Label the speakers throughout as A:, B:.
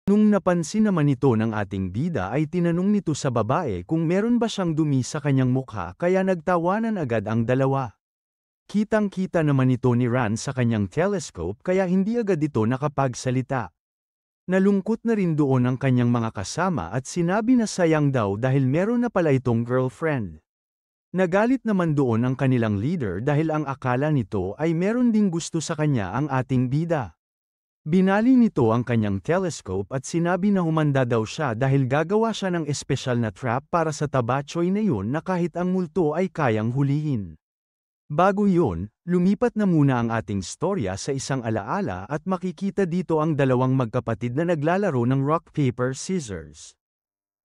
A: Nung napansin naman ito ng ating bida ay tinanong nito sa babae kung meron ba siyang dumi sa kanyang mukha kaya nagtawanan agad ang dalawa. Kitang-kita naman ito ni Ran sa kanyang telescope kaya hindi agad ito nakapagsalita. Nalungkot na rin doon ang kanyang mga kasama at sinabi na sayang daw dahil meron na pala itong girlfriend. Nagalit naman doon ang kanilang leader dahil ang akala nito ay meron ding gusto sa kanya ang ating bida. Binali nito ang kanyang telescope at sinabi na humanda daw siya dahil gagawa siya ng espesyal na trap para sa tabachoy na yun na kahit ang multo ay kayang hulihin. Bago yun, lumipat na muna ang ating storya sa isang alaala at makikita dito ang dalawang magkapatid na naglalaro ng rock paper scissors.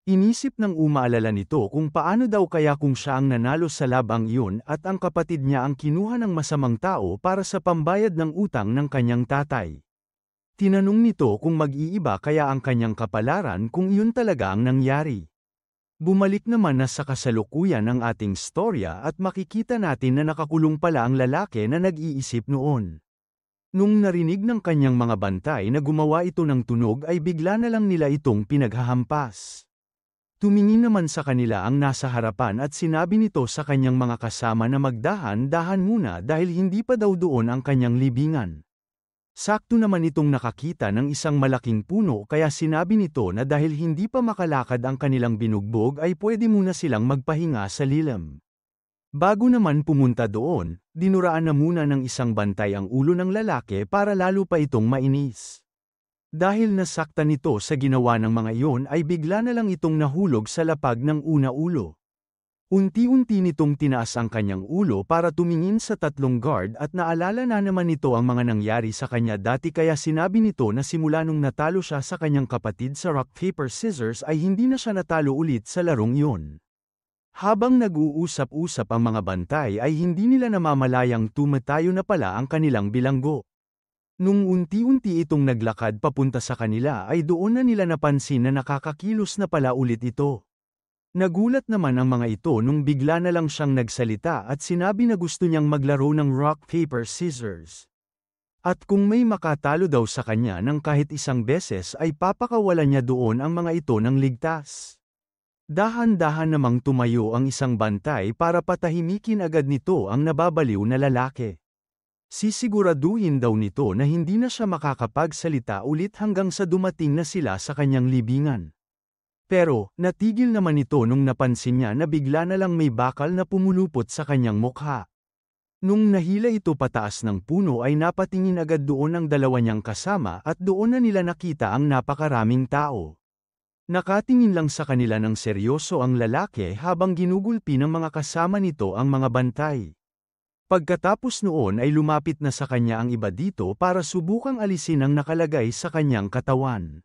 A: Inisip ng umaalala nito kung paano daw kaya kung siya ang nanalo sa labang yun at ang kapatid niya ang kinuha ng masamang tao para sa pambayad ng utang ng kanyang tatay. Tinanong nito kung mag-iiba kaya ang kanyang kapalaran kung iyon talaga ang nangyari. Bumalik naman na sa kasalukuyan ang ating storya at makikita natin na nakakulong pala ang lalaki na nag-iisip noon. Nung narinig ng kanyang mga bantay na gumawa ito ng tunog ay bigla na lang nila itong pinaghahampas. Tumingin naman sa kanila ang nasa harapan at sinabi nito sa kanyang mga kasama na magdahan-dahan muna dahil hindi pa daw doon ang kanyang libingan. Sakto naman itong nakakita ng isang malaking puno kaya sinabi nito na dahil hindi pa makalakad ang kanilang binugbog ay pwede muna silang magpahinga sa lilim. Bago naman pumunta doon, dinuraan na muna ng isang bantay ang ulo ng lalaki para lalo pa itong mainis. Dahil nasaktan nito sa ginawa ng mga iyon ay bigla na lang itong nahulog sa lapag ng una ulo. Unti-unti nitong tinaas ang kanyang ulo para tumingin sa tatlong guard at naalala na naman nito ang mga nangyari sa kanya dati kaya sinabi nito na simula nung natalo siya sa kanyang kapatid sa rock paper scissors ay hindi na siya natalo ulit sa larong yun. Habang nag-uusap-usap ang mga bantay ay hindi nila namamalayang tumatayo na pala ang kanilang bilanggo. Nung unti-unti itong naglakad papunta sa kanila ay doon na nila napansin na nakakakilos na pala ulit ito. Nagulat naman ang mga ito nung bigla na lang siyang nagsalita at sinabi na gusto niyang maglaro ng rock paper scissors. At kung may makatalo daw sa kanya ng kahit isang beses ay papakawalan niya doon ang mga ito ng ligtas. Dahan-dahan namang tumayo ang isang bantay para patahimikin agad nito ang nababaliw na lalaki. Sisiguraduhin daw nito na hindi na siya makakapagsalita ulit hanggang sa dumating na sila sa kanyang libingan. Pero, natigil naman ito nung napansin niya na bigla na lang may bakal na pumulupot sa kanyang mukha. Nung nahila ito pataas ng puno ay napatingin agad doon ang dalawa niyang kasama at doon na nila nakita ang napakaraming tao. Nakatingin lang sa kanila ng seryoso ang lalaki habang ginugulpi ng mga kasama nito ang mga bantay. Pagkatapos noon ay lumapit na sa kanya ang iba dito para subukang alisin ang nakalagay sa kanyang katawan.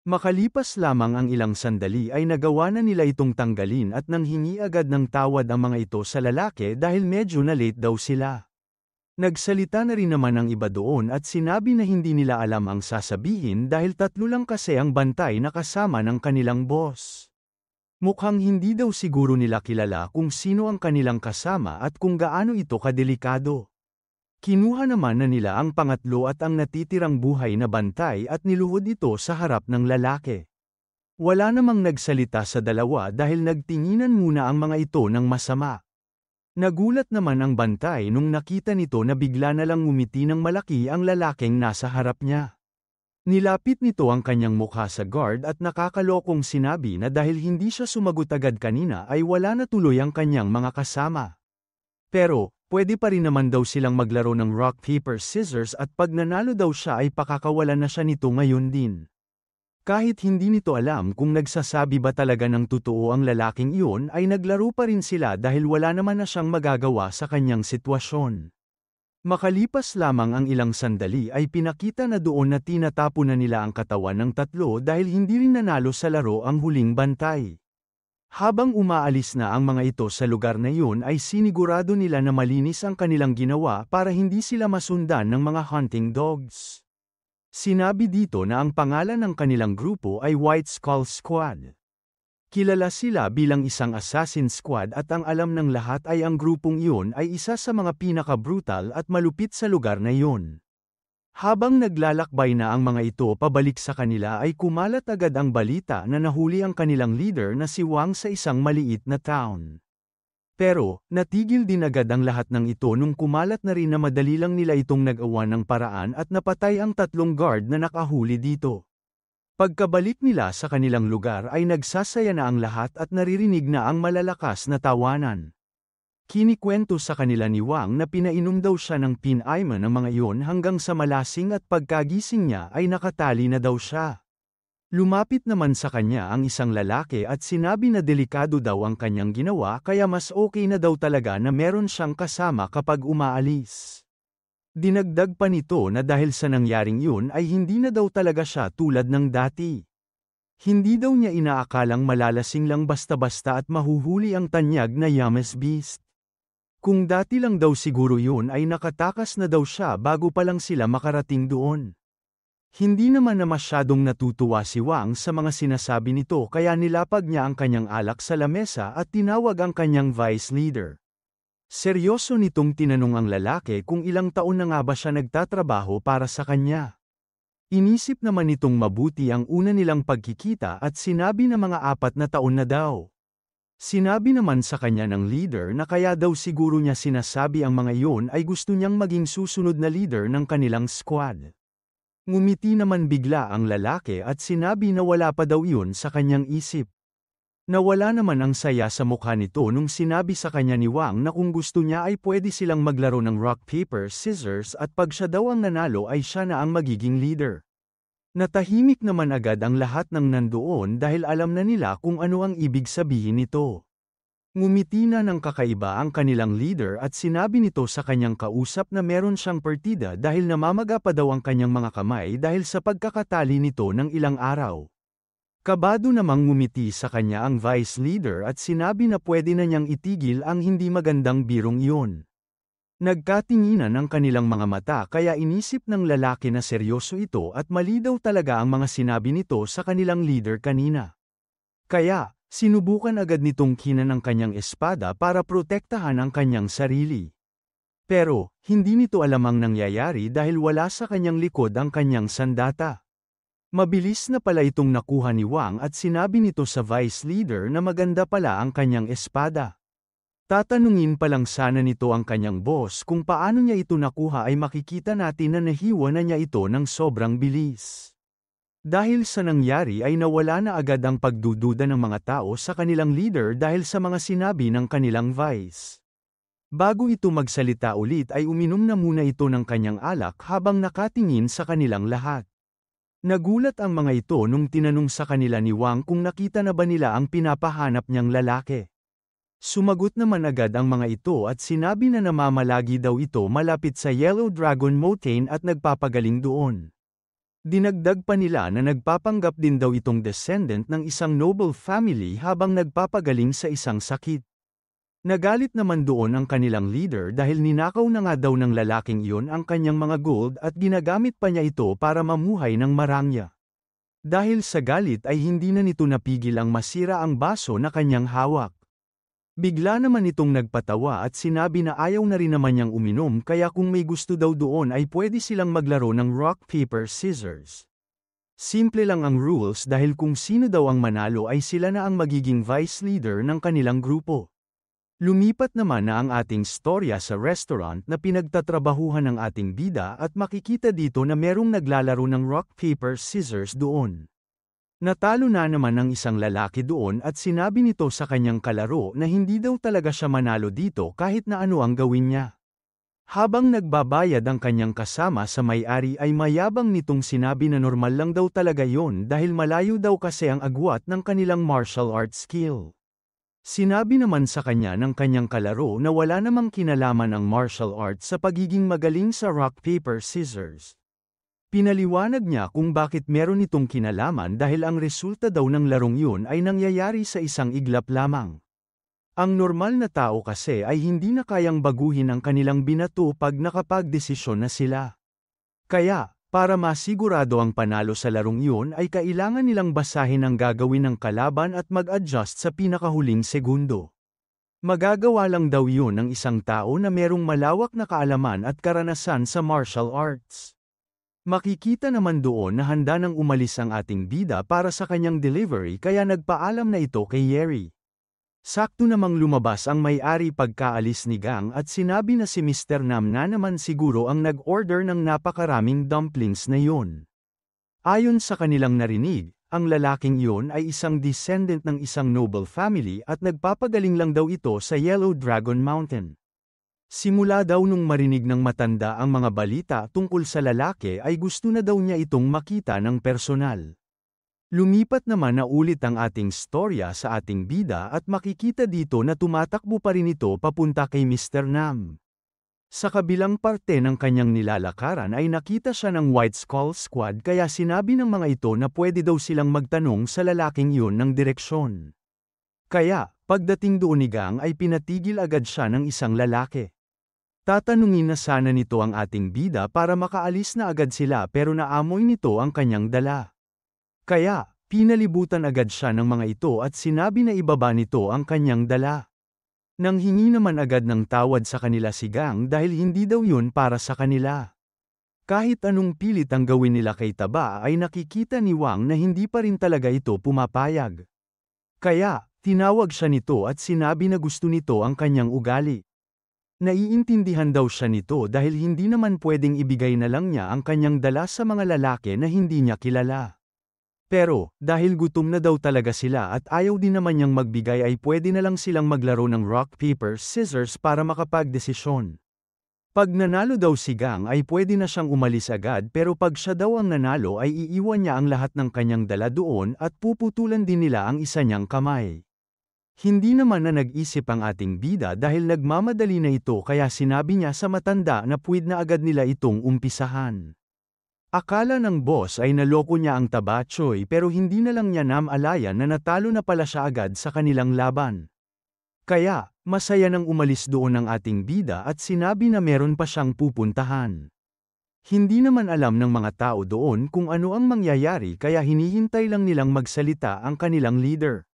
A: Makalipas lamang ang ilang sandali ay nagawa na nila itong tanggalin at nanghingi agad ng tawad ang mga ito sa lalaki dahil medyo na late daw sila. Nagsalita na rin naman ang iba doon at sinabi na hindi nila alam ang sasabihin dahil tatlo lang kasi ang bantay na kasama ng kanilang boss. Mukhang hindi daw siguro nila kilala kung sino ang kanilang kasama at kung gaano ito kadelikado. Kinuha naman na nila ang pangatlo at ang natitirang buhay na bantay at niluhod ito sa harap ng lalaki. Wala namang nagsalita sa dalawa dahil nagtinginan muna ang mga ito ng masama. Nagulat naman ang bantay nung nakita nito na bigla na lang ngumiti ng malaki ang lalaking nasa harap niya. Nilapit nito ang kanyang mukha sa guard at nakakalokong sinabi na dahil hindi siya sumagot agad kanina ay wala na tuloy ang kanyang mga kasama. Pero, pwede pa rin naman daw silang maglaro ng rock paper scissors at pag nanalo daw siya ay pakakawalan na siya nito ngayon din. Kahit hindi nito alam kung nagsasabi ba talaga ng totoo ang lalaking iyon ay naglaro pa rin sila dahil wala naman na siyang magagawa sa kanyang sitwasyon. Makalipas lamang ang ilang sandali ay pinakita na doon na tinatapo na nila ang katawan ng tatlo dahil hindi rin nanalo sa laro ang huling bantay. Habang umaalis na ang mga ito sa lugar na yun ay sinigurado nila na malinis ang kanilang ginawa para hindi sila masundan ng mga hunting dogs. Sinabi dito na ang pangalan ng kanilang grupo ay White Skull Squad. Kilala sila bilang isang assassin squad at ang alam ng lahat ay ang grupong iyon ay isa sa mga pinaka-brutal at malupit sa lugar na iyon. Habang naglalakbay na ang mga ito pabalik sa kanila ay kumalat agad ang balita na nahuli ang kanilang leader na si Wang sa isang maliit na town. Pero, natigil din agad ang lahat ng ito nung kumalat na rin na madali lang nila itong nag-awan ng paraan at napatay ang 3 guard na nakahuli dito. Pagkabalik nila sa kanilang lugar ay nagsasaya na ang lahat at naririnig na ang malalakas na tawanan. Kinikwento sa kanila ni Wang na pinainom daw siya ng pinaiman ng mga iyon hanggang sa malasing at pagkagising niya ay nakatali na daw siya. Lumapit naman sa kanya ang isang lalaki at sinabi na delikado daw ang kanyang ginawa kaya mas okay na daw talaga na meron siyang kasama kapag umaalis. Dinagdag pa nito na dahil sa nangyaring yun ay hindi na daw talaga siya tulad ng dati. Hindi daw niya inaakalang malalasing lang basta-basta at mahuhuli ang tanyag na Yamas Beast. Kung dati lang daw siguro yun ay nakatakas na daw siya bago pa lang sila makarating doon. Hindi naman na masyadong natutuwa si Wang sa mga sinasabi nito kaya nilapag niya ang kanyang alak sa lamesa at tinawag ang kanyang vice leader. Seryoso nitong tinanong ang lalaki kung ilang taon na nga ba siya nagtatrabaho para sa kanya. Inisip naman nitong mabuti ang una nilang pagkikita at sinabi na mga 4 na taon na daw. Sinabi naman sa kanya ng leader na kaya daw siguro niya sinasabi ang mga iyon ay gusto niyang maging susunod na leader ng kanilang squad. Ngumiti naman bigla ang lalaki at sinabi na wala pa daw yun sa kanyang isip. Nawala naman ang saya sa mukha nito nung sinabi sa kanya ni Wang na kung gusto niya ay pwede silang maglaro ng rock paper scissors at pag siya daw ang nanalo ay siya na ang magiging leader. Natahimik naman agad ang lahat ng nandoon dahil alam na nila kung ano ang ibig sabihin nito. Ngumiti na ng kakaiba ang kanilang leader at sinabi nito sa kanyang kausap na meron siyang partida dahil namamaga pa daw ang kanyang mga kamay dahil sa pagkakatali nito ng ilang araw. Kabado namang ngumiti sa kanya ang vice leader at sinabi na pwede na niyang itigil ang hindi magandang birong iyon. Nagkatinginan ang kanilang mga mata kaya inisip ng lalaki na seryoso ito at mali daw talaga ang mga sinabi nito sa kanilang leader kanina. Kaya, sinubukan agad nitong kinan ang kanyang espada para protektahan ang kanyang sarili. Pero, hindi nito alam ang nangyayari dahil wala sa kanyang likod ang kanyang sandata. Mabilis na pala itong nakuha ni Wang at sinabi nito sa vice leader na maganda pala ang kanyang espada. Tatanungin pa lang sana nito ang kanyang boss kung paano niya ito nakuha ay makikita natin na nahiwa na niya ito ng sobrang bilis. Dahil sa nangyari ay nawala na agad ang pagdududa ng mga tao sa kanilang leader dahil sa mga sinabi ng kanilang vice. Bago ito magsalita ulit ay uminom na muna ito ng kanyang alak habang nakatingin sa kanilang lahat. Nagulat ang mga ito nung tinanong sa kanila ni Wang kung nakita na ba nila ang pinapahanap niyang lalaki. Sumagot naman agad ang mga ito at sinabi na namamalagi daw ito malapit sa Yellow Dragon Mountain at nagpapagaling doon. Dinagdag pa nila na nagpapanggap din daw itong descendant ng isang noble family habang nagpapagaling sa isang sakit. Nagalit naman doon ang kanilang leader dahil ninakaw na nga daw ng lalaking iyon ang kanyang mga gold at ginagamit pa niya ito para mamuhay ng marangya. Dahil sa galit ay hindi na nito napigil ang masira ang baso na kanyang hawak. Bigla naman itong nagpatawa at sinabi na ayaw na rin naman niyang uminom kaya kung may gusto daw doon ay pwede silang maglaro ng rock paper scissors. Simple lang ang rules dahil kung sino daw ang manalo ay sila na ang magiging vice leader ng kanilang grupo. Lumipat naman na ang ating storya sa restaurant na pinagtatrabahuhan ng ating bida at makikita dito na merong naglalaro ng rock paper scissors doon. Natalo na naman ang isang lalaki doon at sinabi nito sa kanyang kalaro na hindi daw talaga siya manalo dito kahit na ano ang gawin niya. Habang nagbabayad ang kanyang kasama sa may-ari ay mayabang nitong sinabi na normal lang daw talaga yon dahil malayo daw kasi ang agwat ng kanilang martial arts skill. Sinabi naman sa kanya ng kanyang kalaro na wala namang kinalaman ang martial arts sa pagiging magaling sa rock paper scissors. Pinaliwanag niya kung bakit meron itong kinalaman dahil ang resulta daw ng larong yun ay nangyayari sa isang iglap lamang. Ang normal na tao kasi ay hindi na kayang baguhin ang kanilang binato pag nakapagdesisyon na sila. Kaya, para masigurado ang panalo sa larong yun ay kailangan nilang basahin ang gagawin ng kalaban at mag-adjust sa pinakahuling segundo. Magagawa lang daw yun ng isang tao na merong malawak na kaalaman at karanasan sa martial arts. Makikita naman doon na handa nang umalis ang ating bida para sa kanyang delivery kaya nagpaalam na ito kay Yeri. Sakto namang lumabas ang may-ari pagkaalis ni Gang at sinabi na si Mr. Nam na naman siguro ang nag-order ng napakaraming dumplings na yun. Ayon sa kanilang narinig, ang lalaking iyon ay isang descendant ng isang noble family at nagpapagaling lang daw ito sa Yellow Dragon Mountain. Simula daw nung marinig ng matanda ang mga balita tungkol sa lalaki ay gusto na daw niya itong makita ng personal. Lumipat naman na ulit ang ating storya sa ating bida at makikita dito na tumatakbo pa rin ito papunta kay Mr. Nam. Sa kabilang parte ng kanyang nilalakaran ay nakita siya ng White Skull Squad kaya sinabi ng mga ito na pwede daw silang magtanong sa lalaking iyon ng direksyon. Kaya, pagdating doon ni Gang ay pinatigil agad siya ng isang lalaki. Tatanungin na sana nito ang ating bida para makaalis na agad sila pero naamoy nito ang kanyang dala. Kaya, pinalibutan agad siya ng mga ito at sinabi na ibaba nito ang kanyang dala. Nanghingi naman agad ng tawad sa kanila si Gang dahil hindi daw yun para sa kanila. Kahit anong pilit ang gawin nila kay Taba ay nakikita ni Wang na hindi pa rin talaga ito pumapayag. Kaya, tinawag siya nito at sinabi na gusto nito ang kanyang ugali. Naiintindihan daw siya nito dahil hindi naman pwedeng ibigay na lang niya ang kanyang dala sa mga lalaki na hindi niya kilala. Pero, dahil gutom na daw talaga sila at ayaw din naman niyang magbigay ay pwede na lang silang maglaro ng rock paper scissors para makapagdesisyon. Pag nanalo daw si Gang ay pwede na siyang umalis agad pero pag siya daw ang nanalo ay iiwan niya ang lahat ng kanyang dala doon at puputulan din nila ang isa niyang kamay. Hindi naman na nag-isip ang ating bida dahil nagmamadali na ito kaya sinabi niya sa matanda na pwede na agad nila itong umpisahan. Akala ng boss ay naloko niya ang Taba Choi pero hindi na lang niya namalayan na natalo na pala siya agad sa kanilang laban. Kaya, masaya nang umalis doon ang ating bida at sinabi na meron pa siyang pupuntahan. Hindi naman alam ng mga tao doon kung ano ang mangyayari kaya hinihintay lang nilang magsalita ang kanilang leader.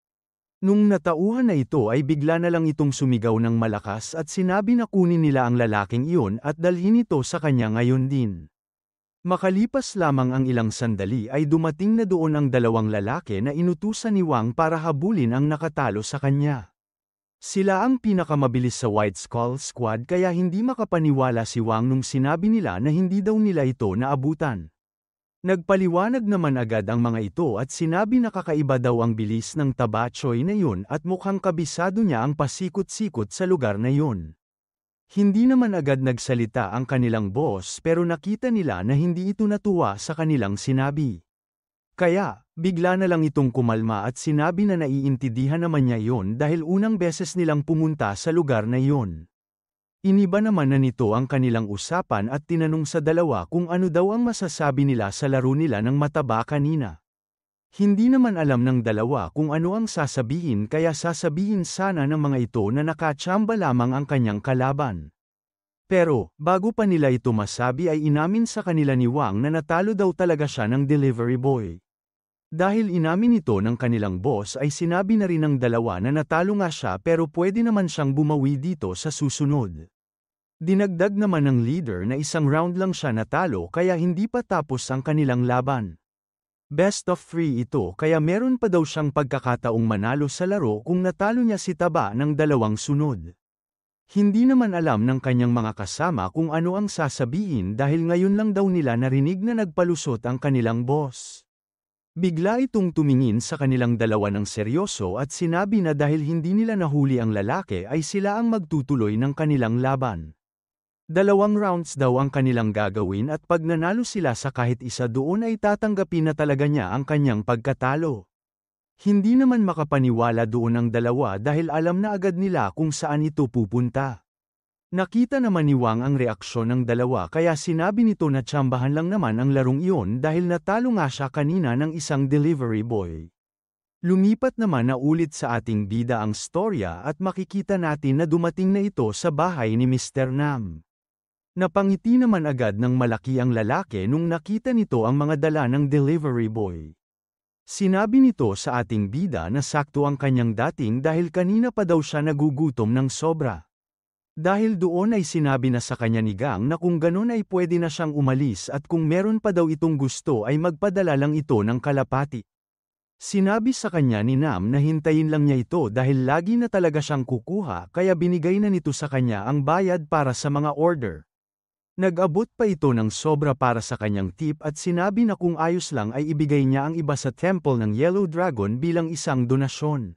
A: Nung natauhan na ito ay bigla na lang itong sumigaw ng malakas at sinabi na kunin nila ang lalaking iyon at dalhin ito sa kanya ngayon din. Makalipas lamang ang ilang sandali ay dumating na doon ang dalawang lalaki na inutusan ni Wang para habulin ang nakatalo sa kanya. Sila ang pinakamabilis sa White Skull Squad kaya hindi makapaniwala si Wang nung sinabi nila na hindi daw nila ito naabutan. Nagpaliwanag naman agad ang mga ito at sinabi na kakaiba daw ang bilis ng Taba Choi na yun at mukhang kabisado niya ang pasikot-sikot sa lugar na yun. Hindi naman agad nagsalita ang kanilang boss pero nakita nila na hindi ito natuwa sa kanilang sinabi. Kaya, bigla na lang itong kumalma at sinabi na naiintindihan naman niya yon dahil unang beses nilang pumunta sa lugar na yon. Iniba naman na nito ang kanilang usapan at tinanong sa dalawa kung ano daw ang masasabi nila sa laro nila ng mataba kanina. Hindi naman alam ng dalawa kung ano ang sasabihin kaya sasabihin sana ng mga ito na nakatsamba lamang ang kanyang kalaban. Pero, bago pa nila ito masabi ay inamin sa kanila ni Wang na natalo daw talaga siya ng delivery boy. Dahil inamin ito ng kanilang boss ay sinabi na rin ng dalawa na natalo nga siya pero pwede naman siyang bumawi dito sa susunod. Dinagdag naman ng leader na isang round lang siya natalo kaya hindi pa tapos ang kanilang laban. Best of 3 ito kaya meron pa daw siyang pagkakataong manalo sa laro kung natalo niya si Taba ng dalawang sunod. Hindi naman alam ng kanyang mga kasama kung ano ang sasabihin dahil ngayon lang daw nila narinig na nagpalusot ang kanilang boss. Bigla itong tumingin sa kanilang dalawa ng seryoso at sinabi na dahil hindi nila nahuli ang lalaki ay sila ang magtutuloy ng kanilang laban. 2 rounds daw ang kanilang gagawin at pag nanalo sila sa kahit isa doon ay tatanggapin na talaga niya ang kanyang pagkatalo. Hindi naman makapaniwala doon ang dalawa dahil alam na agad nila kung saan ito pupunta. Nakita naman ni Wang ang reaksyon ng dalawa kaya sinabi nito na tsambahan lang naman ang larong iyon dahil natalo nga siya kanina ng isang delivery boy. Lumipat naman na ulit sa ating bida ang storya at makikita natin na dumating na ito sa bahay ni Mr. Nam. Napangiti naman agad ng malaki ang lalaki nung nakita nito ang mga dala ng delivery boy. Sinabi nito sa ating bida na sakto ang kanyang dating dahil kanina pa daw siya nagugutom ng sobra. Dahil doon ay sinabi na sa kanya ni Gang na kung ganun ay pwede na siyang umalis at kung meron pa daw itong gusto ay magpadala lang ito ng kalapati. Sinabi sa kanya ni Nam na hintayin lang niya ito dahil lagi na talaga siyang kukuha kaya binigay na nito sa kanya ang bayad para sa mga order. Nag-abot pa ito ng sobra para sa kanyang tip at sinabi na kung ayos lang ay ibigay niya ang iba sa temple ng Yellow Dragon bilang isang donasyon.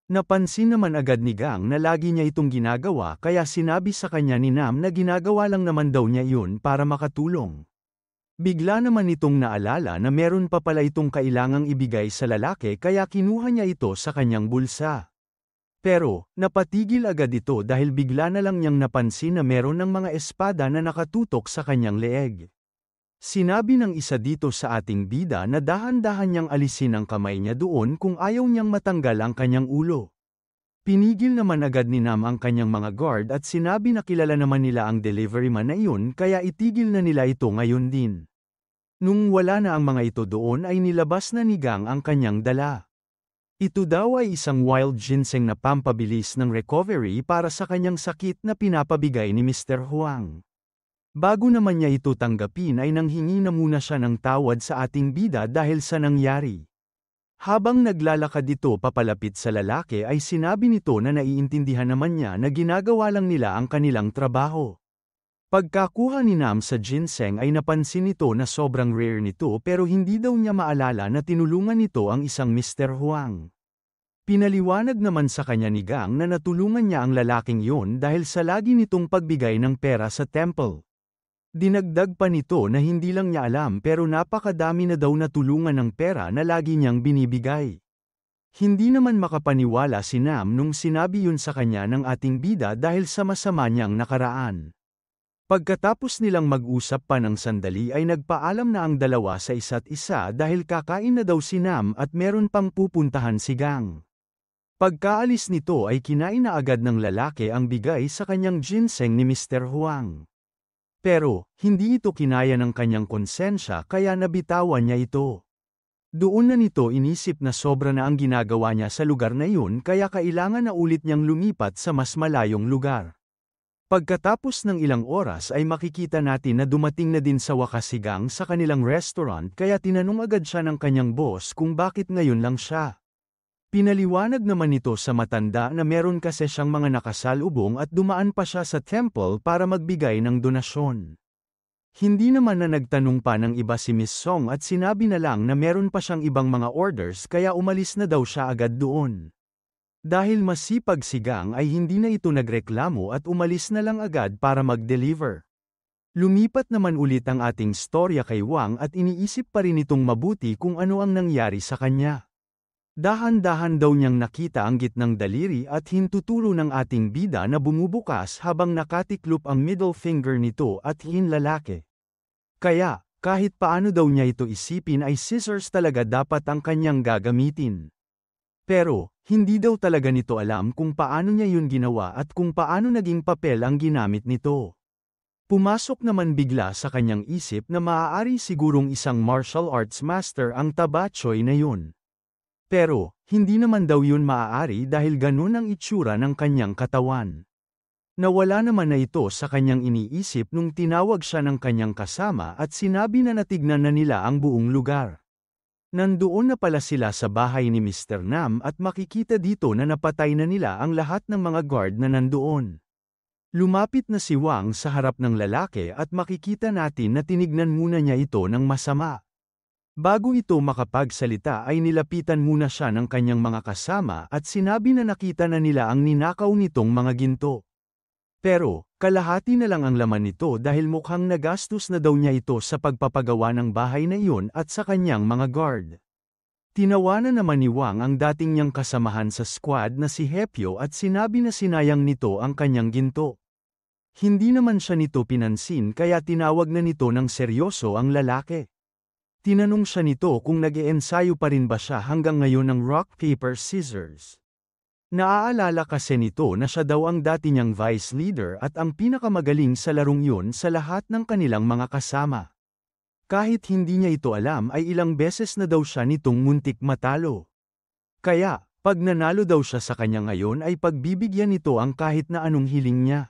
A: Napansin naman agad ni Gang na lagi niya itong ginagawa kaya sinabi sa kanya ni Nam na ginagawa lang naman daw niya iyon para makatulong. Bigla naman itong naalala na meron pa pala itong kailangang ibigay sa lalaki kaya kinuha niya ito sa kanyang bulsa. Pero, napatigil agad ito dahil bigla na lang niyang napansin na meron ng mga espada na nakatutok sa kanyang leeg. Sinabi ng isa dito sa ating bida na dahan-dahan niyang alisin ang kamay niya doon kung ayaw niyang matanggal ang kanyang ulo. Pinigil naman agad ni Nam ang kanyang mga guard at sinabi na kilala naman nila ang delivery man na iyon kaya itigil na nila ito ngayon din. Nung wala na ang mga ito doon ay nilabas na ni Gang ang kanyang dala. Ito daw ay isang wild ginseng na pampabilis ng recovery para sa kanyang sakit na pinapabigay ni Mr. Huang. Bago naman niya ito tanggapin ay nanghingi na muna siya ng tawad sa ating bida dahil sa nangyari. Habang naglalakad ito papalapit sa lalaki ay sinabi nito na naiintindihan naman niya na ginagawa lang nila ang kanilang trabaho. Pagkakuha ni Nam sa ginseng ay napansin nito na sobrang rare nito pero hindi daw niya maalala na tinulungan nito ang isang Mr. Huang. Pinaliwanag naman sa kanya ni Gang na natulungan niya ang lalaking yon dahil sa lagi nitong pagbigay ng pera sa temple. Dinagdag pa nito na hindi lang niya alam pero napakadami na daw natulungan ng pera na lagi niyang binibigay. Hindi naman makapaniwala si Nam nung sinabi yun sa kanya ng ating bida dahil sa masama niyang nakaraan. Pagkatapos nilang mag-usap pa ng sandali ay nagpaalam na ang dalawa sa isa't isa dahil kakain na daw si Nam at meron pang pupuntahan si Gang. Pagkaalis nito ay kinain na agad ng lalaki ang bigay sa kanyang ginseng ni Mr. Huang. Pero, hindi ito kinaya ng kanyang konsensya kaya nabitawan niya ito. Doon na nito inisip na sobra na ang ginagawa niya sa lugar na yun kaya kailangan na ulit niyang lumipat sa mas malayong lugar. Pagkatapos ng ilang oras ay makikita natin na dumating na din sa wakas si Gang sa kanilang restaurant kaya tinanong agad siya ng kanyang boss kung bakit ngayon lang siya. Pinaliwanag naman nito sa matanda na meron kasi siyang mga nakasalubong at dumaan pa siya sa temple para magbigay ng donasyon. Hindi naman na nagtanong pa ng iba si Miss Song at sinabi na lang na meron pa siyang ibang mga orders kaya umalis na daw siya agad doon. Dahil masipag si Gang ay hindi na ito nagreklamo at umalis na lang agad para mag-deliver. Lumipat naman ulit ang ating storya kay Wang at iniisip pa rin itong mabuti kung ano ang nangyari sa kanya. Dahan-dahan daw niyang nakita ang gitnang daliri at hintuturo ng ating bida na bumubukas habang nakatiklop ang middle finger nito at hinlalaki. Kaya, kahit paano daw niya ito isipin ay scissors talaga dapat ang kanyang gagamitin. Pero, hindi daw talaga nito alam kung paano niya yun ginawa at kung paano naging papel ang ginamit nito. Pumasok naman bigla sa kanyang isip na maaari sigurong isang martial arts master ang Tabachoy na yun. Pero, hindi naman daw yun maaari dahil ganun ang itsura ng kanyang katawan. Nawala naman na ito sa kanyang iniisip nung tinawag siya ng kanyang kasama at sinabi na natignan na nila ang buong lugar. Nandoon na pala sila sa bahay ni Mr. Nam at makikita dito na napatay na nila ang lahat ng mga guard na nandoon. Lumapit na si Wang sa harap ng lalaki at makikita natin na tinignan muna niya ito ng masama. Bago ito makapagsalita ay nilapitan muna siya ng kanyang mga kasama at sinabi na nakita na nila ang ninakaw nitong mga ginto. Pero, kalahati na lang ang laman nito dahil mukhang nagastos na daw niya ito sa pagpapagawa ng bahay na iyon at sa kanyang mga guard. Tinawanan naman ni Wang ang dating niyang kasamahan sa squad na si Hepyo at sinabi na sinayang nito ang kanyang ginto. Hindi naman siya nito pinansin kaya tinawag na nito ng seryoso ang lalaki. Tinanong siya nito kung nag-iensayo pa rin ba siya hanggang ngayon ng rock paper scissors. Naaalala kasi nito na siya daw ang dati niyang vice leader at ang pinakamagaling sa larong yun sa lahat ng kanilang mga kasama. Kahit hindi niya ito alam ay ilang beses na daw siya nitong muntik matalo. Kaya, pag nanalo daw siya sa kanya ngayon ay pagbibigyan nito ang kahit na anong hiling niya.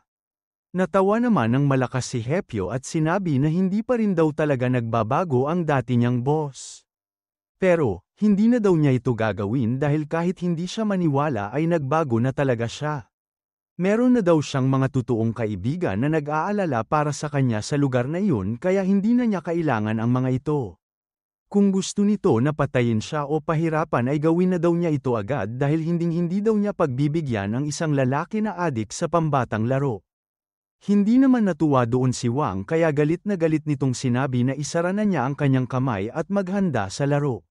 A: Natawa naman ng malakas si Hepyo at sinabi na hindi pa rin daw talaga nagbabago ang dati niyang boss. Pero, hindi na daw niya ito gagawin dahil kahit hindi siya maniwala ay nagbago na talaga siya. Meron na daw siyang mga totoong kaibigan na nag-aalala para sa kanya sa lugar na iyon kaya hindi na niya kailangan ang mga ito. Kung gusto nito na patayin siya o pahirapan ay gawin na daw niya ito agad dahil hinding-hindi daw niya pagbibigyan ang isang lalaki na adik sa pambatang laro. Hindi naman natuwa doon si Wang kaya galit na galit nitong sinabi na isara na niya ang kanyang kamay at maghanda sa laro.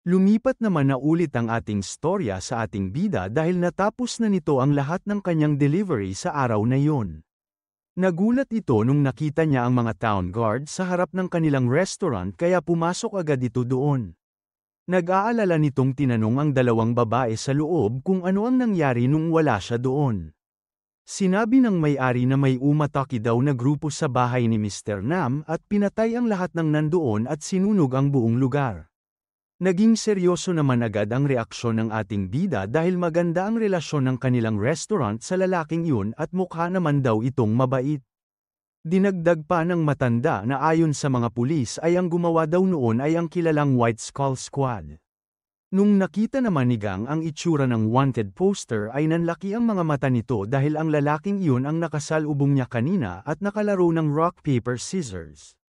A: Lumipat naman na ulit ang ating storya sa ating bida dahil natapos na nito ang lahat ng kanyang delivery sa araw na iyon. Nagulat ito nung nakita niya ang mga town guard sa harap ng kanilang restaurant kaya pumasok agad ito doon. Nag-aalala nitong tinanong ang dalawang babae sa loob kung ano ang nangyari nung wala siya doon. Sinabi ng may-ari na may umatake daw na grupo sa bahay ni Mr. Nam at pinatay ang lahat ng nandoon at sinunog ang buong lugar. Naging seryoso naman agad ang reaksyon ng ating bida dahil maganda ang relasyon ng kanilang restaurant sa lalaking yun at mukha naman daw itong mabait. Dinagdag pa ng matanda na ayon sa mga pulis ay ang gumawa daw noon ay ang kilalang White Skull Squad. Nung nakita naman ni Gang ang itsura ng wanted poster ay nanlaki ang mga mata nito dahil ang lalaking iyon ang nakasalubong niya kanina at nakalaro ng rock paper scissors.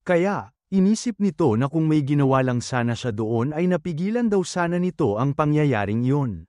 A: Kaya, inisip nito na kung may ginawa lang sana siya doon ay napigilan daw sana nito ang pangyayaring iyon.